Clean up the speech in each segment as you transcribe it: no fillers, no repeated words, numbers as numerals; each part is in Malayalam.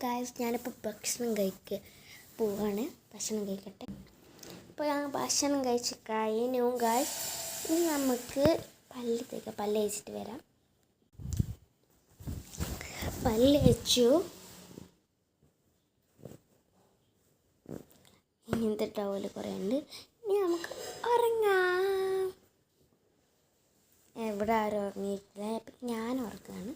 ഗായ്സ്, ഞാനിപ്പോൾ ഭക്ഷണം പോവാണ്. ഭക്ഷണം കഴിക്കട്ടെ. ഇപ്പോൾ ഞാൻ ഭക്ഷണം കഴിച്ച് കഴിഞ്ഞു ഗായ്സ്. ഇനി നമുക്ക് പല്ല് തേച്ചിട്ട് വരാം. പല്ല് വെച്ചു. ഇങ്ങനത്തെ ടവല് കുറേ ഉണ്ട്. ഇനി നമുക്ക് ഉറങ്ങാം. എവിടെ ആരും ഉറങ്ങിയിട്ടില്ല. ഇപ്പം ഞാൻ ഉറങ്ങാണ്.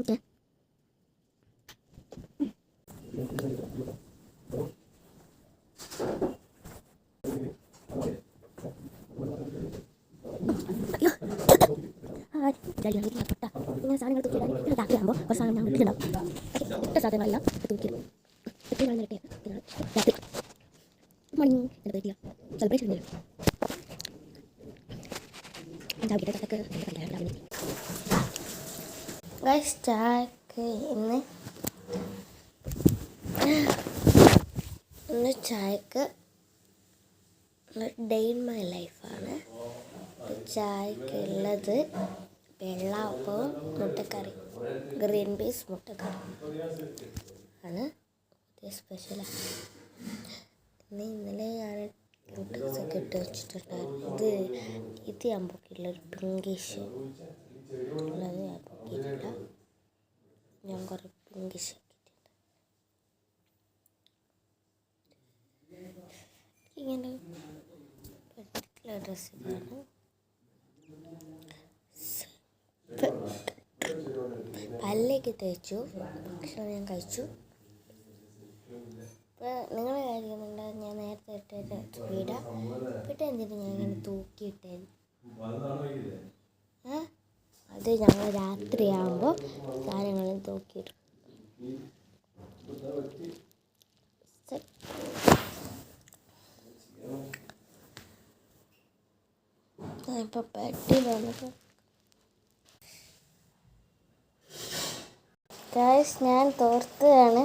Okay. ഇങ്ങനെ സാധനങ്ങൾ തൂക്കിയിടാൻ ഇത് രാത്രിയാകുമ്പോൾ ഒരു സാധനം ഞാൻ വീട്ടിലുണ്ടാവും. ഇട്ട സാധനങ്ങളെല്ലാം തൂക്കിയിടും. എത്ര നാളെ നേരത്തെ രാത്രി മോർണിംഗ് എൻ്റെ വീട്ടിൽ സെലിബ്രേഷൻ ഉണ്ട്. ഗൈസ്, ചായക്ക് ഇന്ന് ചായക്ക് ഡേ ഇൻ മൈ ലൈഫാണ്. ചായക്ക് ഉള്ളത് വെള്ളാപ്പവും മുട്ടക്കറി, ഗ്രീൻ പീസ് മുട്ടക്കറി ആണ് സ്പെഷ്യലാണ്. ഇന്നലെ ഞാൻ യൂട്യൂബ്സൊക്കെ ഇട്ട് വെച്ചിട്ടുണ്ടായിരുന്നു. ഇത് ഞാൻ പൊക്കിയില്ല. ഒരു പിങ്കിഷ് ഉള്ളത് ഞാൻ പൊക്കിയിട്ടില്ല. ഞാൻ കുറേ പിങ്കിഷ് ആക്കിയിട്ടുണ്ട്. ഇങ്ങനെ ഡ്രസ്സ് ഇതാണ്. പല്ലേക്ക് തേച്ചു. ഭക്ഷണം ഞാൻ കഴിച്ചു. ഇപ്പോൾ നിങ്ങൾ കാര്യമുണ്ട്, ഞാൻ നേരത്തെ ഇട്ട വീടാ ഇട്ട് എന്തിട്ട് ഞാൻ ഇങ്ങനെ തൂക്കിയിട്ടത്. അത് ഞങ്ങൾ രാത്രിയാകുമ്പോൾ സാധനങ്ങളും തൂക്കിയിടും. ഇപ്പോൾ ബെഡിൽ വന്നപ്പോൾ ഗായ്സ്, ഞാൻ തോർത്തുകയാണ്.